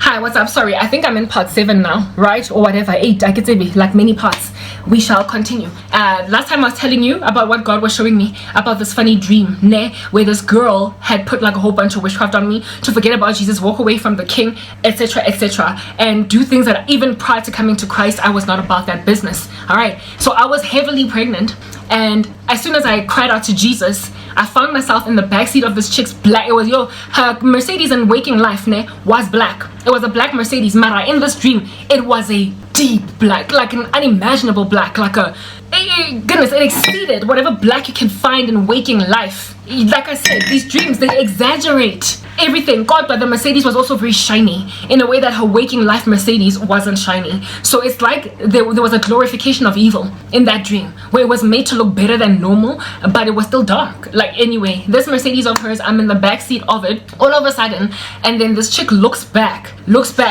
Hi, what's up? Sorry, I think I'm in part 7 now, right? Or whatever, 8, I could say, like many parts. We shall continue. Last time I was telling you about what God was showing me about this funny dream, where this girl had put like a whole bunch of witchcraft on me to forget about Jesus, walk away from the king, etc., and do things that even prior to coming to Christ, I was not about that business. All right, so I was heavily pregnant, and as soon as I cried out to Jesus, I found myself in the backseat of this chick's black. It was her Mercedes in waking life was black. It was a black Mercedes. Mara, in this dream, it was a deep black, like an unimaginable black, like goodness, it exceeded whatever black you can find in waking life. Like I said, these dreams, they exaggerate everything. God, but the Mercedes was also very shiny in a way that her waking life Mercedes wasn't shiny. So it's like there was a glorification of evil in that dream, where it was made to look better than normal, but it was still dark. Like, anyway, this Mercedes of hers, I'm in the back seat of it all of a sudden, and then this chick looks back.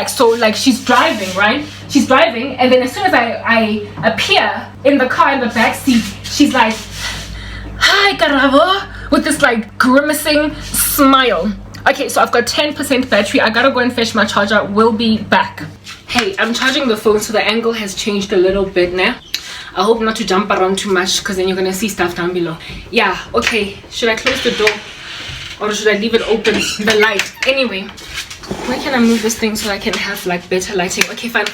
So like, she's driving, right? She's driving, and then as soon as I appear in the car in the back seat, she's like, "Hi, Karavo," with this like grimacing smile. Okay, so I've got 10% battery. I gotta go and fetch my charger. We'll be back. Hey, I'm charging the phone, so the angle has changed a little bit now. I hope not to jump around too much, because then you're gonna see stuff down below. Yeah, okay. Should I close the door, or should I leave it open? The light. Anyway, where can I move this thing so I can have like better lighting? Okay, fine.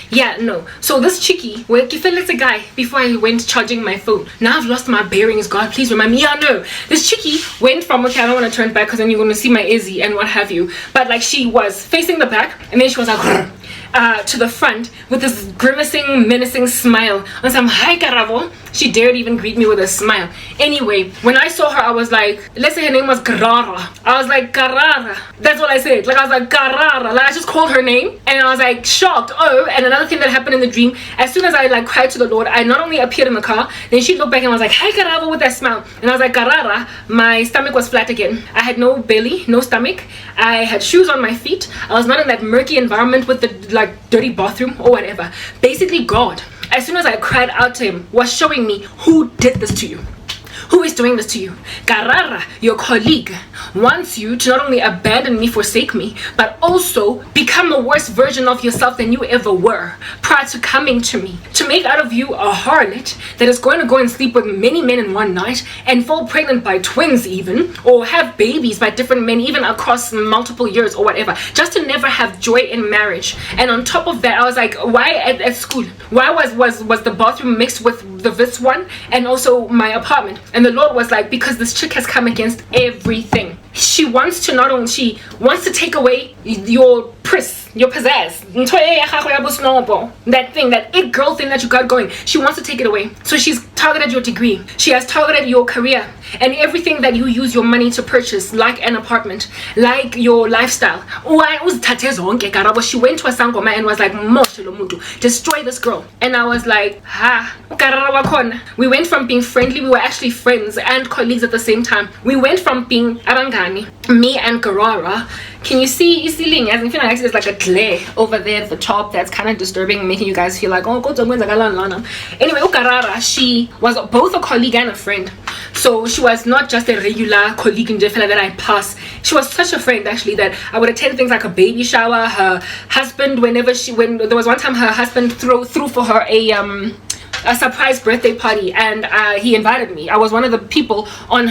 Yeah, no. So this chickie, where I felt like a guy before I went charging my phone. Now I've lost my bearings. God, please remind me. Yeah, no. This chickie went from, okay, I don't want to turn back because then you're going to see my Izzy and what have you. But like, she was facing the back, and then she was like to the front with this grimacing, menacing smile. And some, "Hi, Karavo." She dared even greet me with a smile. Anyway, when I saw her, I was like, let's say her name was Garara. I was like, Garara. That's what I said. Like, I was like, Garara. Like, I just called her name, and I was like shocked. Oh, and another thing that happened in the dream, as soon as I like cried to the Lord, I not only appeared in the car, then she looked back and was like, "Hi, Garava," with that smile. And I was like, Garara. My stomach was flat again. I had no belly, no stomach. I had shoes on my feet. I was not in that murky environment with the like dirty bathroom or whatever. Basically, God, as soon as I cried out to him, was showing me, who did this to you? Who is doing this to you? Garara, your colleague, wants you to not only abandon me, forsake me, but also become a worse version of yourself than you ever were prior to coming to me. To make out of you a harlot that is going to go and sleep with many men in one night and fall pregnant by twins even, or have babies by different men even across multiple years or whatever, just to never have joy in marriage. And on top of that, I was like, why at school? Why was the bathroom mixed with this one and also my apartment? And the Lord was like, because this chick has come against everything. She wants to take away your pizzazz, that thing, that it girl thing that you got going. She wants to take it away. So she's targeted your degree. She has targeted your career and everything that you use your money to purchase, like an apartment, like your lifestyle. She went to a sangoma and was like, destroy this girl. And I was like, we went from being friendly, we were actually friends and colleagues at the same time. We went from being abangani, me and Garara. Can you see ceiling? As if there's like a glare over there at the top that's kind of disturbing, making you guys feel like, oh, go to anyway, Garara, she was both a colleague and a friend. So she was not just a regular colleague in Jeffela that I pass. She was such a friend actually that I would attend things like a baby shower. Her husband, when there was one time her husband threw for her a surprise birthday party, and he invited me. I was one of the people on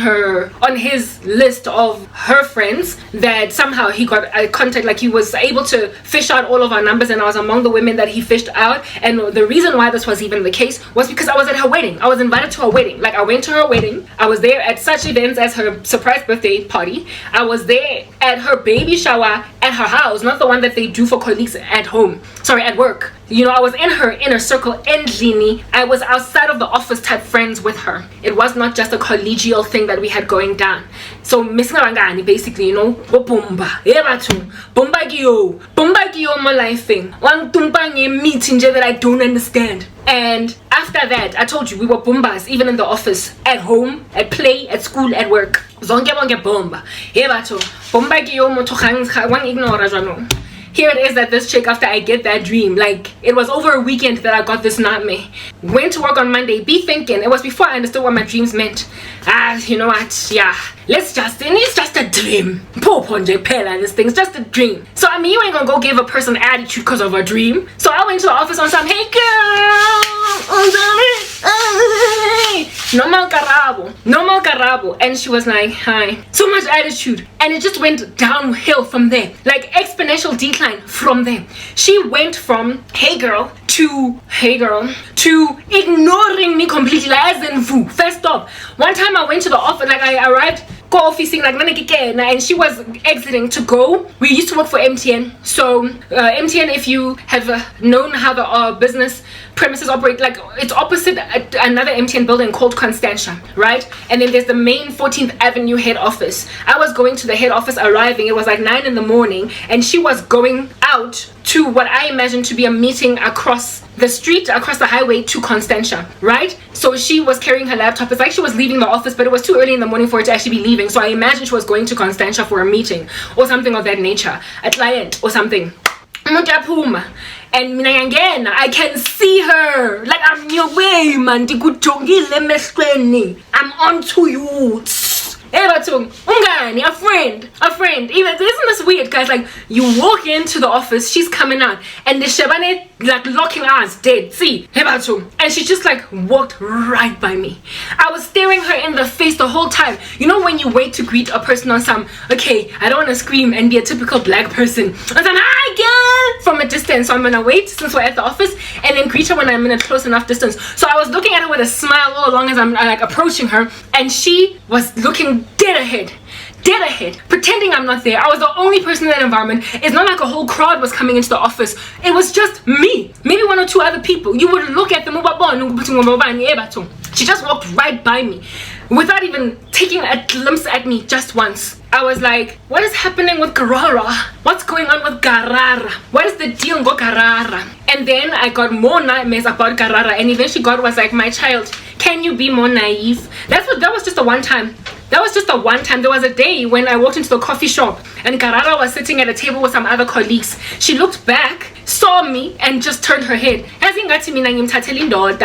his list of her friends that somehow he got a contact, like he was able to fish out all of our numbers, and I was among the women that he fished out. And the reason why this was even the case was because I was at her wedding. I was invited to her wedding. Like, I went to her wedding. I was there at such events as her surprise birthday party. I was there at her baby shower at her house, not the one that they do for colleagues at work. You know, I was in her inner circle, endlini. I was outside of the office type friends with her. It was not just a collegial thing that we had going down. So missing Rangani, basically, you know, bomba giyo my life thing. One tumpangi meeting that I don't understand. And after that, I told you we were bombas, even in the office, at home, at play, at school, at work. Zonke bonke bomba. Bomba giyo mo to one ignore jano. here it is that this chick, after I get that dream, like it was over a weekend that I got this nightmare. Went to work on Monday, be thinking, it was before I understood what my dreams meant. You know what, yeah, it's just a dream. Poor Ponje Pela, this thing's just a dream. So I mean, you ain't gonna go give a person attitude because of a dream. So I went to the office on some, hey girl, normal carabo, and she was like, hi. So much attitude, and it just went downhill from there, like exponential decline from there. She went from hey girl to ignoring me completely, like as in foo. First off, one time I went to the office, like I arrived officing like and she was exiting to go. We used to work for MTN, so MTN, if you have known how the business premises operate, like it's opposite another MTN building called Constantia, right? And then there's the main 14th Avenue head office. I was going to the head office, arriving, it was like 9 in the morning, and she was going out to what I imagined to be a meeting across the street, across the highway to Constantia, right? So she was carrying her laptop. It's like she was leaving the office, but it was too early in the morning for her to actually be leaving. So I imagined she was going to Constantia for a meeting or something of that nature, a client or something. And again, I can see her. Like, I'm your way, man. I'm on to you. A friend. Even isn't this weird, guys? Like, you walk into the office, she's coming out, and the Shabane like locking eyes, dead. See, and she just like walked right by me. I was staring her in the face the whole time. You know when you wait to greet a person on some, okay, I don't want to scream and be a typical black person. I'm like, hi girl, from a distance. So I'm gonna wait since we're at the office, and then greet her when I'm in a close enough distance. So I was looking at her with a smile all along as I'm like approaching her, and she was looking dead ahead, pretending I'm not there. I was the only person in that environment. It's not like a whole crowd was coming into the office. It was just me, maybe one or two other people. You would look at them. She just walked right by me without even taking a glimpse at me just once. I was like, what is happening with Garara? What's going on with Garara? What is the deal with Garara? And then I got more nightmares about Garara, and eventually God was like, my child, can you be more naive? That was just the one time. There was a day when I walked into the coffee shop and Garara was sitting at a table with some other colleagues. She looked back, saw me, and just turned her head.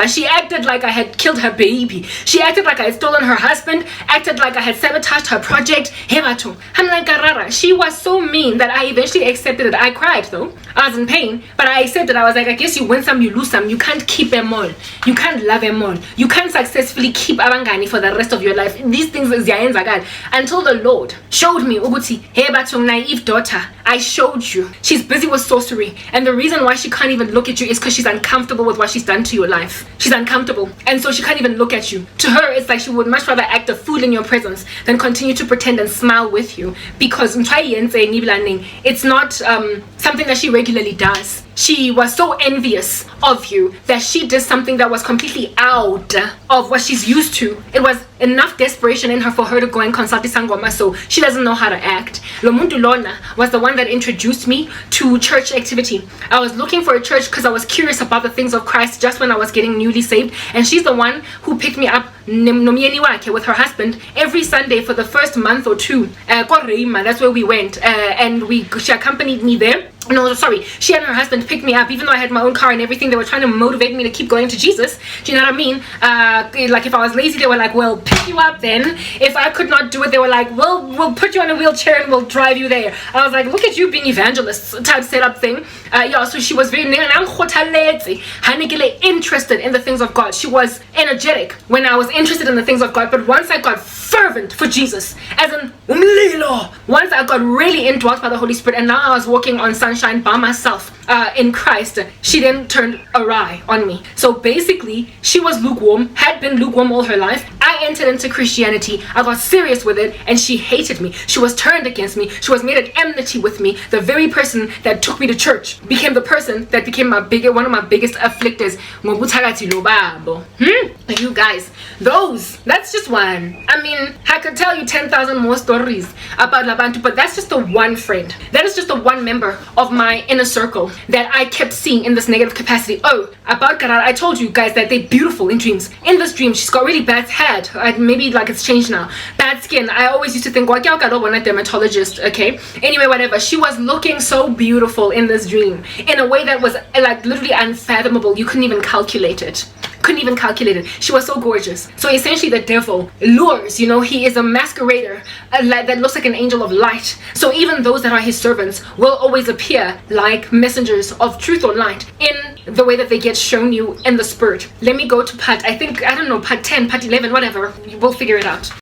She acted like I had killed her baby. She acted like I had stolen her husband, acted like I had sabotaged her project. I'm like, Garara, she was so mean that I eventually accepted it. I cried though. I was in pain, but I accepted. I was like, I guess you win some, you lose some. You can't keep them all. You can't love them all. You can't successfully keep abangani for the rest of your life. These things is until the Lord showed me, hey, but naive daughter, I showed you she's busy with sorcery, and the reason why she can't even look at you is because she's uncomfortable with what she's done to your life. She's uncomfortable, and so she can't even look at you. To her, it's like she would much rather act a fool in your presence than continue to pretend and smile with you, because it's not something that she regularly does. She was so envious of you that she did something that was completely out of what she's used to. It was enough desperation in her for her to go and consult Isangoma, so she doesn't know how to act. Lomuntu Lona was the one that introduced me to church activity. I was looking for a church because I was curious about the things of Christ just when I was getting newly saved, and she's the one who picked me up with her husband every Sunday for the first month or two. That's where we went, and she accompanied me there. No, sorry, she and her husband picked me up, even though I had my own car and everything. They were trying to motivate me to keep going to Jesus. Do you know what I mean? Like if I was lazy, they were like, well, pick you up then. If I could not do it, they were like, well, we'll put you on a wheelchair and we'll drive you there. I was like, look at you being evangelist type setup thing. So she was very interested in the things of God. She was energetic when I was interested in the things of God. But once I got fervent for Jesus, as in once I got really indwelt by the Holy Spirit, and now I was walking on sunshine by myself in Christ, she then turned awry on me. So basically, she was lukewarm, had been lukewarm all her life. I entered into Christianity, I got serious with it, and she hated me. She was turned against me. She was made at enmity with me. The very person that took me to church became the person that became one of my biggest afflictors. You guys, that's just one. I mean, I could tell you 10,000 more stories about Labantu, but that's just the one friend. That is just the one member of my inner circle that I kept seeing in this negative capacity. Oh, about Karara, I told you guys that they're beautiful in dreams. In this dream, she's got really bad head. Maybe like it's changed now. Bad skin. I always used to think, well, a dermatologist, okay? Anyway, whatever. She was looking so beautiful in this dream in a way that was like literally unfathomable. You couldn't even calculate it. She was so gorgeous. So essentially the devil lures, he is a masquerader that looks like an angel of light. So even those that are his servants will always appear like messengers of truth or light in the way that they get shown you in the spirit. Let me go to part 10, part 11, whatever. We'll figure it out.